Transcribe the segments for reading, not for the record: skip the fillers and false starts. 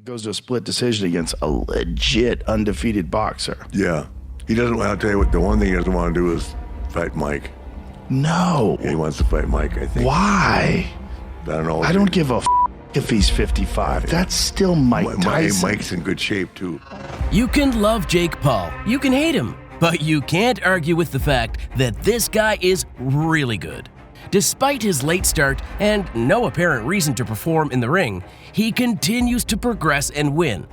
goes to a split decision against a legit undefeated boxer. Yeah. He doesn't, I'll tell you what, the one thing he doesn't want to do is fight Mike. No. Yeah, he wants to fight Mike, I think. Why? I don't know. I don't give a if he's 55. Yeah. That's still Mike Tyson. Mike's in good shape, too. You can love Jake Paul. You can hate him. But you can't argue with the fact that this guy is really good. Despite his late start and no apparent reason to perform in the ring, he continues to progress and win.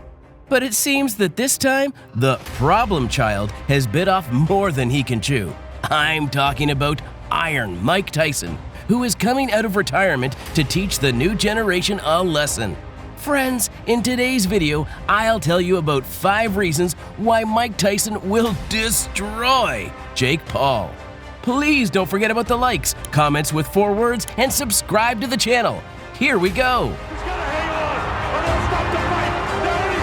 But it seems that this time, the problem child has bit off more than he can chew. I'm talking about Iron Mike Tyson, who is coming out of retirement to teach the new generation a lesson. Friends, in today's video, I'll tell you about 5 reasons why Mike Tyson will destroy Jake Paul. Please don't forget about the likes, comments with 4 words, and subscribe to the channel. Here we go. He's gonna hang on, or they'll stop the fight. There he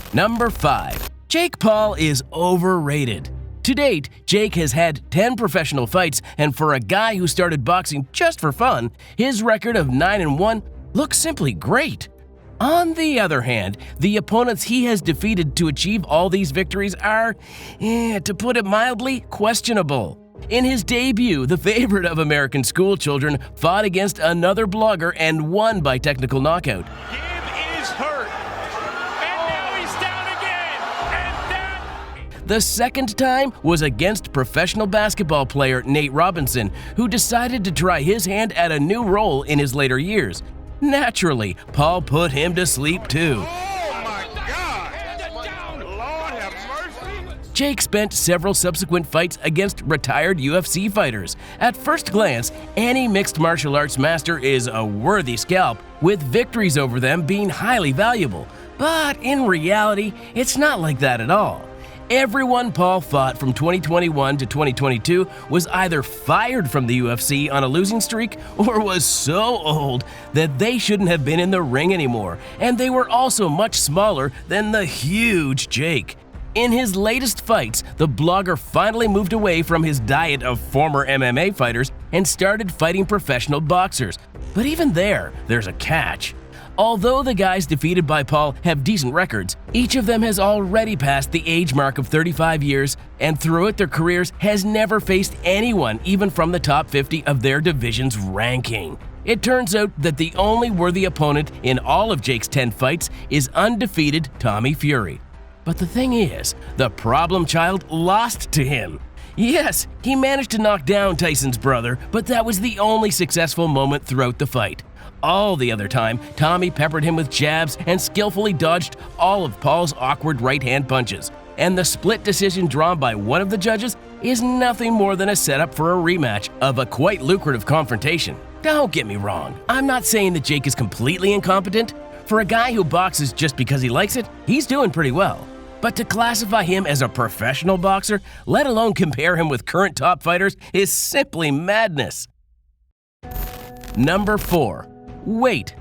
goes. Number 5. Jake Paul is overrated. To date, Jake has had 10 professional fights, and for a guy who started boxing just for fun, his record of 9-1 looks simply great. On the other hand, the opponents he has defeated to achieve all these victories are, to put it mildly, questionable. In his debut, the favorite of American schoolchildren fought against another blogger and won by technical knockout. The second time was against professional basketball player Nate Robinson, who decided to try his hand at a new role in his later years. Naturally, Paul put him to sleep too. Oh my God! Lord have mercy! Jake spent several subsequent fights against retired UFC fighters. At first glance, any mixed martial arts master is a worthy scalp, with victories over them being highly valuable. But in reality, it's not like that at all. Everyone Paul fought from 2021 to 2022 was either fired from the UFC on a losing streak or was so old that they shouldn't have been in the ring anymore, and they were also much smaller than the huge Jake. In his latest fights, the blogger finally moved away from his diet of former MMA fighters and started fighting professional boxers. But even there's a catch. Although the guys defeated by Paul have decent records, each of them has already passed the age mark of 35 years and throughout their careers has never faced anyone even from the top 50 of their division's ranking. It turns out that the only worthy opponent in all of Jake's 10 fights is undefeated Tommy Fury. But the thing is, the problem child lost to him. Yes, he managed to knock down Tyson's brother, but that was the only successful moment throughout the fight. All the other time, Tommy peppered him with jabs and skillfully dodged all of Paul's awkward right-hand punches. And the split decision drawn by one of the judges is nothing more than a setup for a rematch of a quite lucrative confrontation. Don't get me wrong, I'm not saying that Jake is completely incompetent. For a guy who boxes just because he likes it, he's doing pretty well. But to classify him as a professional boxer, let alone compare him with current top fighters, is simply madness. Number 4. Weight.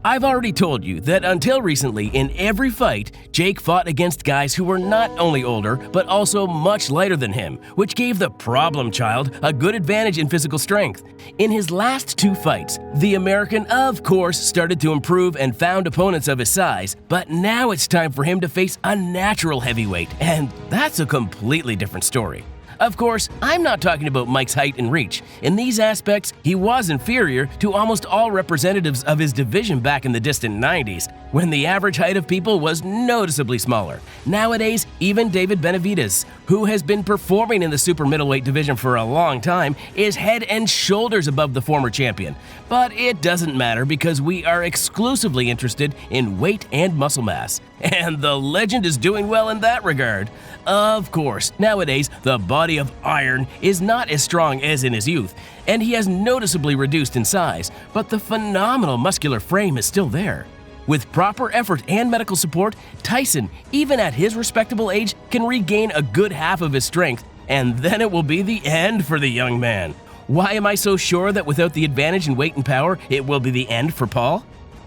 I've already told you that until recently, in every fight, Jake fought against guys who were not only older, but also much lighter than him, which gave the problem child a good advantage in physical strength. In his last 2 fights, the American, of course, started to improve and found opponents of his size, but now it's time for him to face a natural heavyweight, and that's a completely different story. Of course, I'm not talking about Mike's height and reach. In these aspects, he was inferior to almost all representatives of his division back in the distant 90s, when the average height of people was noticeably smaller. Nowadays, even David Benavidez, who has been performing in the super middleweight division for a long time, is head and shoulders above the former champion. But it doesn't matter because we are exclusively interested in weight and muscle mass. And the legend is doing well in that regard. Of course, nowadays, the body of iron is not as strong as in his youth, and he has noticeably reduced in size, but the phenomenal muscular frame is still there. With proper effort and medical support, Tyson, even at his respectable age, can regain a good half of his strength, and then it will be the end for the young man. Why am I so sure that without the advantage in weight and power, it will be the end for Paul?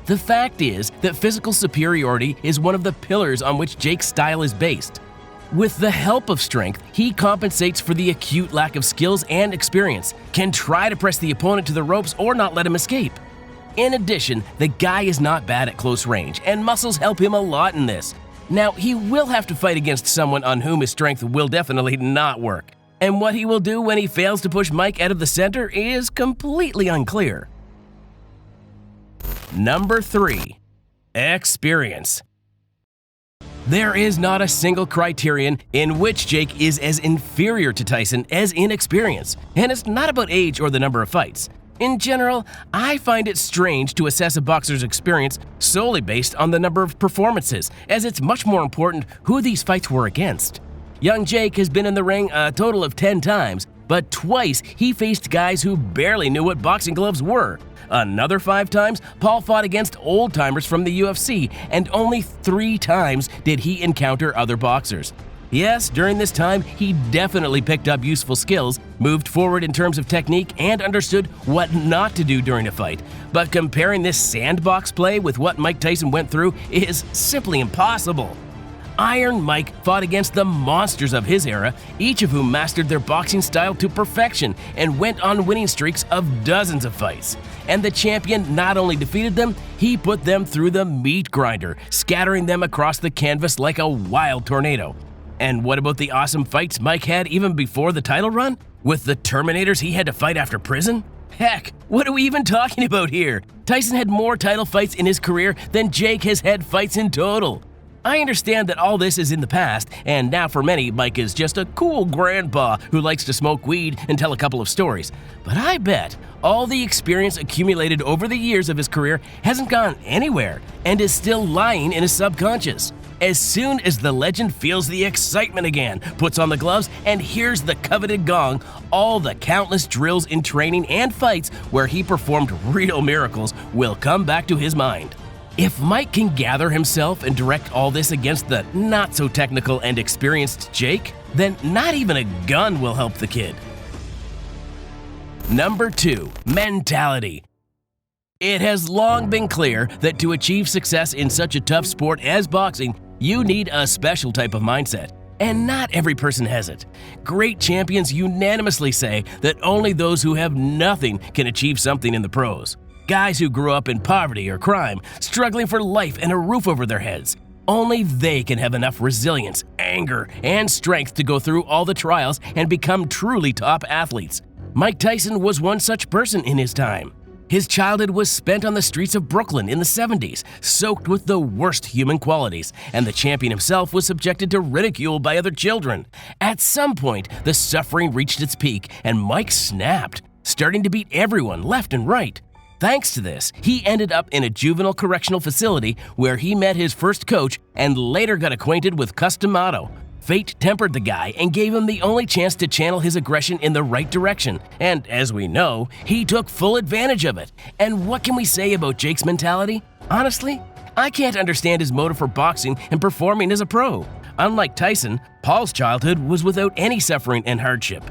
The fact is that physical superiority is one of the pillars on which Jake's style is based. With the help of strength, he compensates for the acute lack of skills and experience, can try to press the opponent to the ropes or not let him escape. In addition, the guy is not bad at close range, and muscles help him a lot in this. Now, he will have to fight against someone on whom his strength will definitely not work. And what he will do when he fails to push Mike out of the center is completely unclear. Number 3. Experience. There is not a single criterion in which Jake is as inferior to Tyson as in experience, and it's not about age or the number of fights. In general, I find it strange to assess a boxer's experience solely based on the number of performances, as it's much more important who these fights were against. Young Jake has been in the ring a total of 10 times, but twice he faced guys who barely knew what boxing gloves were. Another 5 times, Paul fought against old-timers from the UFC, and only 3 times did he encounter other boxers. Yes, during this time, he definitely picked up useful skills, moved forward in terms of technique, and understood what not to do during a fight. But comparing this sandbox play with what Mike Tyson went through is simply impossible. Iron Mike fought against the monsters of his era, each of whom mastered their boxing style to perfection and went on winning streaks of dozens of fights. And the champion not only defeated them, he put them through the meat grinder, scattering them across the canvas like a wild tornado. And what about the awesome fights Mike had even before the title run? With the Terminators he had to fight after prison? Heck, what are we even talking about here? Tyson had more title fights in his career than Jake has had fights in total. I understand that all this is in the past, and now for many, Mike is just a cool grandpa who likes to smoke weed and tell a couple of stories. But I bet all the experience accumulated over the years of his career hasn't gone anywhere and is still lying in his subconscious. As soon as the legend feels the excitement again, puts on the gloves, and hears the coveted gong, all the countless drills in training and fights where he performed real miracles will come back to his mind. If Mike can gather himself and direct all this against the not-so-technical and experienced Jake, then not even a gun will help the kid. Number 2. Mentality. It has long been clear that to achieve success in such a tough sport as boxing, you need a special type of mindset, and not every person has it. Great champions unanimously say that only those who have nothing can achieve something in the pros. Guys who grew up in poverty or crime, struggling for life and a roof over their heads. Only they can have enough resilience, anger, and strength to go through all the trials and become truly top athletes. Mike Tyson was one such person in his time. His childhood was spent on the streets of Brooklyn in the 70s, soaked with the worst human qualities, and the champion himself was subjected to ridicule by other children. At some point, the suffering reached its peak, and Mike snapped, starting to beat everyone left and right. Thanks to this, he ended up in a juvenile correctional facility where he met his first coach and later got acquainted with Cus D'Amato. Fate tempered the guy and gave him the only chance to channel his aggression in the right direction, and as we know, he took full advantage of it. And what can we say about Jake's mentality? Honestly, I can't understand his motive for boxing and performing as a pro. Unlike Tyson, Paul's childhood was without any suffering and hardship.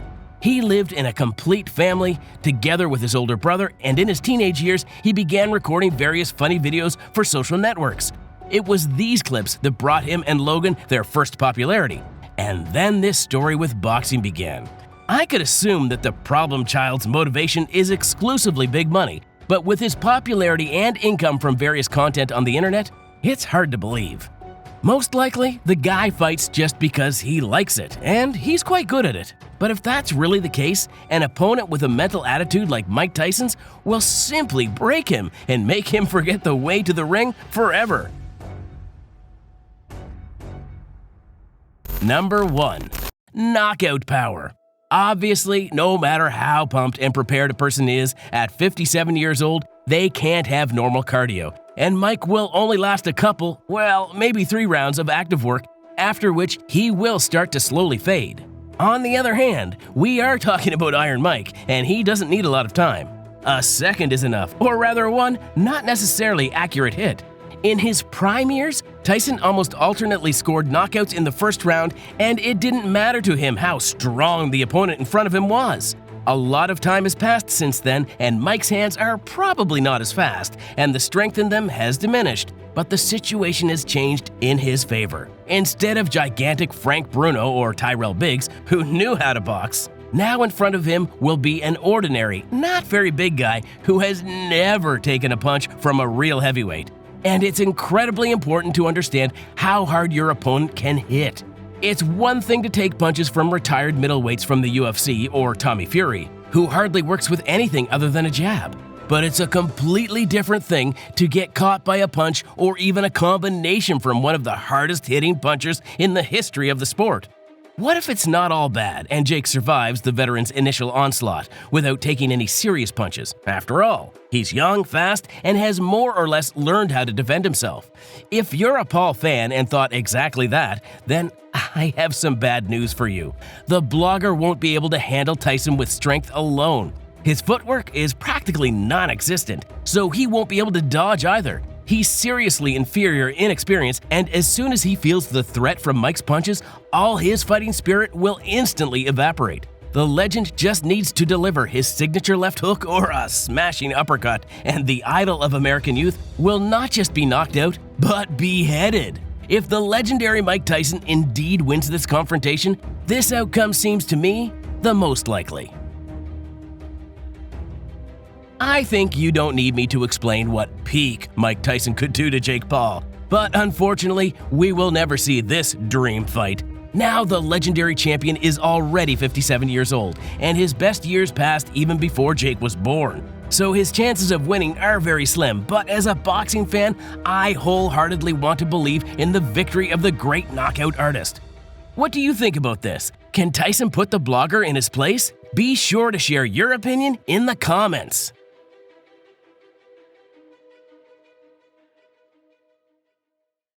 He lived in a complete family, together with his older brother, and in his teenage years, he began recording various funny videos for social networks. It was these clips that brought him and Logan their first popularity. And then this story with boxing began. I could assume that the problem child's motivation is exclusively big money, but with his popularity and income from various content on the internet, it's hard to believe. Most likely, the guy fights just because he likes it, and he's quite good at it. But if that's really the case, an opponent with a mental attitude like Mike Tyson's will simply break him and make him forget the way to the ring forever. Number 1. Knockout power. Obviously, no matter how pumped and prepared a person is, at 57 years old, they can't have normal cardio. And Mike will only last a couple, well, maybe 3 rounds of active work, after which he will start to slowly fade. On the other hand, we are talking about Iron Mike, and he doesn't need a lot of time. A second is enough, or rather one not necessarily accurate hit. In his prime years, Tyson almost alternately scored knockouts in the first round, and it didn't matter to him how strong the opponent in front of him was. A lot of time has passed since then, and Mike's hands are probably not as fast, and the strength in them has diminished. But the situation has changed in his favor. Instead of gigantic Frank Bruno or Tyrell Biggs, who knew how to box, now in front of him will be an ordinary, not very big guy who has never taken a punch from a real heavyweight. And it's incredibly important to understand how hard your opponent can hit. It's one thing to take punches from retired middleweights from the UFC or Tommy Fury, who hardly works with anything other than a jab. But it's a completely different thing to get caught by a punch or even a combination from one of the hardest hitting punchers in the history of the sport. What if it's not all bad and Jake survives the veteran's initial onslaught without taking any serious punches? After all, he's young, fast, and has more or less learned how to defend himself. If you're a Paul fan and thought exactly that, then I have some bad news for you. The blogger won't be able to handle Tyson with strength alone. His footwork is practically non-existent, so he won't be able to dodge either. He's seriously inferior in experience, and as soon as he feels the threat from Mike's punches, all his fighting spirit will instantly evaporate. The legend just needs to deliver his signature left hook or a smashing uppercut, and the idol of American youth will not just be knocked out, but beheaded. If the legendary Mike Tyson indeed wins this confrontation, this outcome seems to me the most likely. I think you don't need me to explain what peak Mike Tyson could do to Jake Paul, but unfortunately, we will never see this dream fight. Now the legendary champion is already 57 years old, and his best years passed even before Jake was born. So his chances of winning are very slim, but as a boxing fan, I wholeheartedly want to believe in the victory of the great knockout artist. What do you think about this? Can Tyson put the blogger in his place? Be sure to share your opinion in the comments.